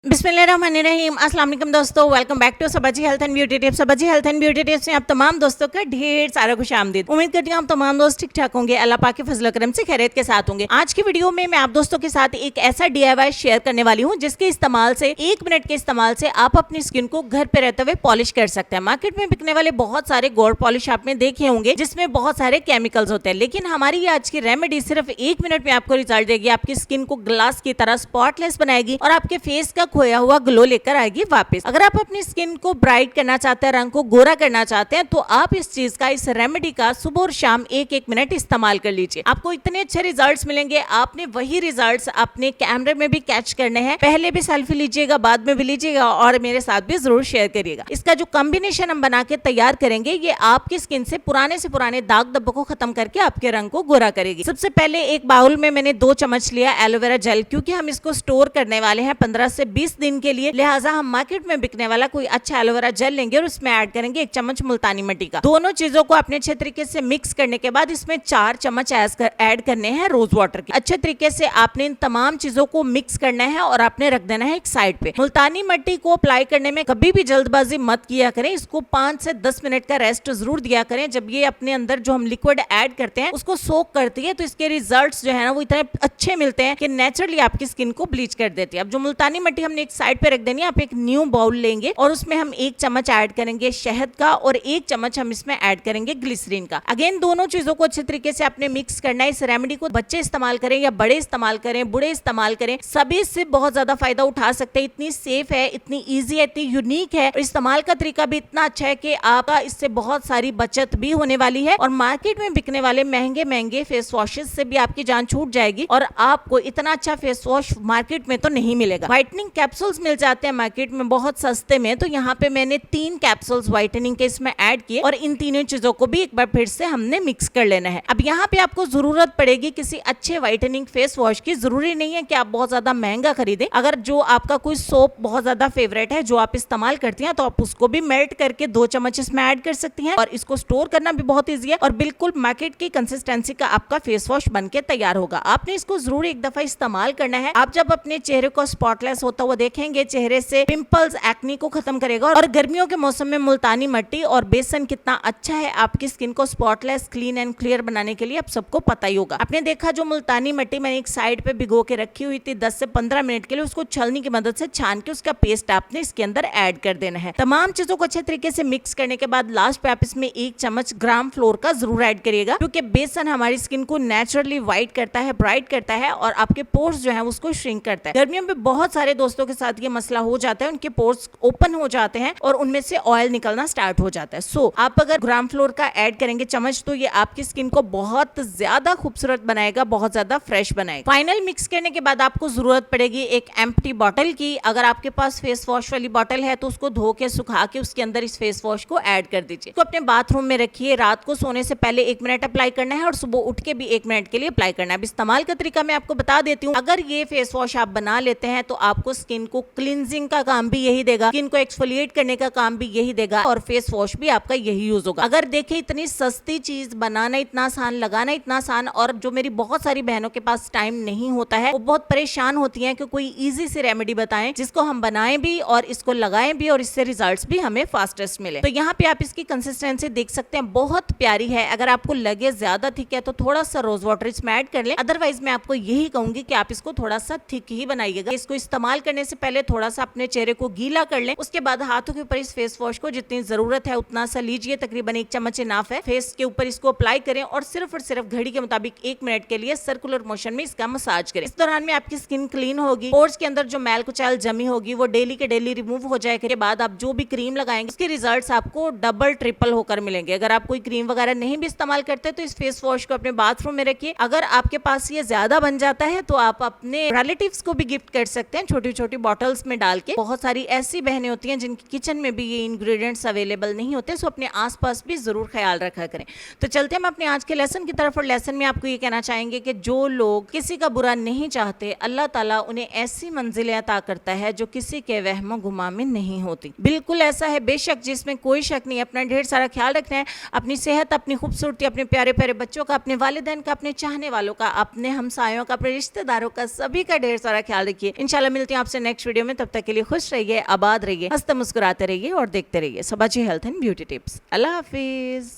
बिस्मिल्लाहिर्रहमानिर्रहीम। अस्सलाम वालेकुम दोस्तों, welcome back to Sabaji health and beauty tips. Sabaji health and beauty tips में आप तमाम दोस्तों का ढेर सारा खुशामदीद। उम्मीद करती हूँ आप तमाम दोस्त ठीक ठाक होंगे, अल्लाह पाक के फजल करम से खैरियत के साथ होंगे। आज की वीडियो में मैं आप दोस्तों के साथ एक ऐसा DIY शेयर करने वाली हूँ जिसके इस्तेमाल से 1 मिनट के इस्तेमाल से आप अपनी स्किन को घर पे रहते हुए पॉलिश कर सकते हैं। मार्केट में बिकने वाले बहुत सारे गोल्ड पॉलिश आपने देखे होंगे जिसमें बहुत सारे केमिकल्स होते हैं, लेकिन हमारी आज की रेमेडी सिर्फ 1 मिनट में आपको रिजल्ट देगी। आपकी स्किन को ग्लास की तरह स्पॉटलेस बनाएगी और आपके फेस का खोया हुआ ग्लो लेकर आएगी वापस। अगर आप अपनी स्किन को ब्राइट करना चाहते हैं, रंग को गोरा करना चाहते हैं, तो आप इस चीज का, इस रेमेडी का सुबह और शाम 1-1 मिनट इस्तेमाल कर लीजिए। आपको इतने अच्छे रिजल्ट्स मिलेंगे। आपने वही रिजल्ट्स अपने कैमरे में भी कैच करने हैं। पहले भी सेल्फी लीजिएगा, बाद में भी लीजिएगा और मेरे साथ भी जरूर शेयर करिएगा। इसका जो कॉम्बिनेशन हम बना के तैयार करेंगे, ये आपकी स्किन से पुराने दाग धब्बों को खत्म करके आपके रंग को गोरा करेगी। सबसे पहले एक बाउल में मैंने 2 चम्मच लिया एलोवेरा जेल, क्योंकि हम इसको स्टोर करने वाले हैं 15 से 20 दिन के लिए। लिहाजा हम मार्केट में बिकने वाला कोई अच्छा एलोवेरा जेल लेंगे और उसमें ऐड करेंगे 1 चम्मच मुल्तानी मिट्टी का। दोनों चीजों को अपने अच्छे तरीके से मिक्स करने के बाद इसमें 4 चम्मच ऐड करने हैं रोज वाटर के। अच्छे तरीके से आपने इन तमाम चीजों को मिक्स करना है और आपने रख देना है एक साइड पे। मुल्तानी मिट्टी को अप्लाई करने में कभी भी जल्दबाजी मत किया करें। इसको 5 से 10 मिनट का रेस्ट जरूर दिया करें। जब ये अपने अंदर जो हम लिक्विड ऐड करते हैं उसको सोक करती है, तो इसके रिजल्ट्स जो है ना वो इतने अच्छे मिलते हैं कि नेचुरली आपकी स्किन को ब्लीच कर देती है। अब जो मुल्तानी मिट्टी हमने एक साइड पे रख देनी है, आप एक न्यू बाउल लेंगे और उसमें हम 1 चम्मच ऐड करेंगे शहद का और 1 चम्मच हम इसमें ऐड करेंगे ग्लिसरीन का। अगेन दोनों चीजों को अच्छे तरीके से आपने मिक्स करना है। इस रेमेडी को बच्चे इस्तेमाल करें या बड़े इस्तेमाल करें, बूढ़े इस्तेमाल करें, सभी इससे बहुत ज्यादा फायदा उठा सकते हैं। इतनी सेफ है, इतनी ईजी है, इतनी यूनिक है और इस्तेमाल का तरीका भी इतना अच्छा है कि आपका इससे बहुत सारी बचत भी होने वाली है और मार्केट में बिकने वाले महंगे फेस वॉशेस से भी आपकी जान छूट जाएगी और आपको इतना अच्छा फेस वॉश मार्केट में तो नहीं मिलेगा। व्हाइटनिंग कैप्सूल्स मिल जाते हैं मार्केट में बहुत सस्ते में, तो यहाँ पे मैंने 3 कैप्सूल्स व्हाइटनिंग के इसमें ऐड किए और इन तीनों चीजों को भी एक बार फिर से हमने मिक्स कर लेना है। अब यहाँ पे आपको जरूरत पड़ेगी किसी अच्छे व्हाइटनिंग फेस वॉश की। जरूरी नहीं है कि आप बहुत ज्यादा महंगा खरीदें। अगर जो आपका कोई सोप बहुत ज्यादा फेवरेट है जो आप इस्तेमाल करती हैं, तो आप उसको भी मेल्ट करके 2 चम्मच इसमें ऐड कर सकती हैं और इसको स्टोर करना भी बहुत ईजी है और बिल्कुल मार्केट की कंसिस्टेंसी का आपका फेस वॉश बन के तैयार होगा। आपने इसको जरूर एक दफा इस्तेमाल करना है। आप जब अपने चेहरे को स्पॉटलेस होता हुआ देखेंगे, चेहरे से पिंपल्स, एक्ने को खत्म करेगा और गर्मियों के मौसम में मुल्तानी मिट्टी और बेसन कितना अच्छा है आपकी स्किन को स्पॉटलेस, क्लीन एंड क्लियर बनाने के लिए, आप सबको पता ही होगा। आपने देखा जो मुल्तानी मिट्टी मैंने एक साइड पे भिगो के रखी हुई थी 10 से 15 मिनट के लिए, उसको छलनी की मदद से छान के उसका पेस्ट आपने इसके अंदर ऐड कर देना है। तमाम चीजों को अच्छे तरीके से मिक्स करने के बाद लास्ट पे आप इसमें 1 चम्मच ग्राम फ्लोर का जरूर ऐड करिएगा, क्योंकि बेसन हमारी स्किन को नेचुरली व्हाइट करता है, ब्राइट करता है और आपके पोर्स जो है उसको श्रिंक करता है। गर्मियों में बहुत सारे दोस्तों के साथ ये मसला हो जाता है, उनके पोर्स ओपन हो जाते हैं और उनमें से ऑयल निकलना स्टार्ट हो जाता है। सो आप अगर ग्राम फ्लोर का ऐड करेंगे चम्मच, तो ये आपकी स्किन को बहुत ज्यादा खूबसूरत बनाएगा, बहुत ज्यादा फ्रेश बनाएगा। फाइनल मिक्स करने के बाद आपको जरूरत पड़ेगी एक एम्प्टी बॉटल की। अगर आपके पास फेस वॉश वाली बॉटल है तो उसको धो के सुखा के उसके अंदर इस फेस वॉश को ऐड कर दीजिए। तो अपने बाथरूम में रखिए। रात को सोने से पहले 1 मिनट अप्लाई करना है और सुबह उठ के भी 1 मिनट के लिए अप्लाई करना है। अब इस्तेमाल का तरीका मैं आपको बता देती हूँ। अगर ये फेस वॉश आप बना लेते हैं तो आपको स्किन को क्लींजिंग का काम भी यही देगा, स्किन को एक्सफोलिएट करने का काम भी यही देगा और फेस वॉश भी आपका यही यूज होगा। अगर देखें इतनी सस्ती चीज बनाना इतना आसान, लगाना इतना आसान, और जो मेरी बहुत सारी बहनों के पास टाइम नहीं होता है, वो बहुत परेशान होती हैं कि कोई इजी सी रेमेडी बताएं जिसको हम बनाएं भी और इसको लगाएं भी और इससे रिजल्ट्स भी हमें फास्टेस्ट मिले। तो यहाँ पे आप इसकी कंसिस्टेंसी देख सकते हैं, बहुत प्यारी है। अगर आपको लगे ज्यादा थिक है तो थोड़ा सा रोज वाटर इसमें ऐड कर ले, अदरवाइज मैं आपको यही कहूंगी कि आप इसको थोड़ा सा थिक ही बनाइएगा। इसको इस्तेमाल करने से पहले थोड़ा सा अपने चेहरे को गीला कर लें, उसके बाद हाथों के ऊपर इस फेस वॉश को जितनी जरूरत है उतना सा लीजिए, तकरीबन 1 चम्मच इनफ है। फेस के ऊपर इसको अप्लाई करें और सिर्फ घड़ी के मुताबिक 1 मिनट के लिए सर्कुलर मोशन में इसका मसाज करें। इस दौरान में आपकी स्किन क्लीन होगी, पोर्स के अंदर जो मैल कुचैल जमी होगी वो डेली के डेली रिमूव हो जाए। के बाद आप जो भी क्रीम लगाएंगे उसके रिजल्ट्स आपको डबल ट्रिपल होकर मिलेंगे। अगर आप कोई क्रीम वगैरह नहीं भी इस्तेमाल करते तो इस फेस वॉश को अपने बाथरूम में रखिए। अगर आपके पास ये ज्यादा बन जाता है तो आप अपने रिलेटिव्स को भी गिफ्ट कर सकते हैं, छोटी छोटी बॉटल्स में डाल के। बहुत सारी ऐसी बहनें होती हैं जिनकी किचन में भी ये इंग्रेडिएंट्स अवेलेबल नहीं होते, सो अपने आसपास भी जरूर ख्याल रखा करें। तो चलते हम अपने आज के लेसन की तरफ और लेसन में आपको ये कहना चाहेंगे कि जो लोग किसी का बुरा नहीं चाहते, अल्लाह ताला उन्हें ऐसी मंजिलें अता करता है जो किसी के वहमो गुमा में नहीं होती। बिल्कुल ऐसा है, बेशक, जिसमें कोई शक नहीं। अपना ढेर सारा ख्याल रखना है, अपनी सेहत, अपनी खूबसूरती, अपने प्यारे प्यारे बच्चों का, अपने वालिदैन का, अपने चाहने वालों का, अपने हमसायों का, अपने रिश्तेदारों का, सभी का ढेर सारा ख्याल रखिए। इंशाल्लाह मिलती हैं आपसे आपसे नेक्स्ट वीडियो में, तब तक के लिए खुश रहिए, आबाद रहिए, हंसते मुस्कुराते रहिए और देखते रहिए Sabaji health and beauty tips. Allah Hafiz.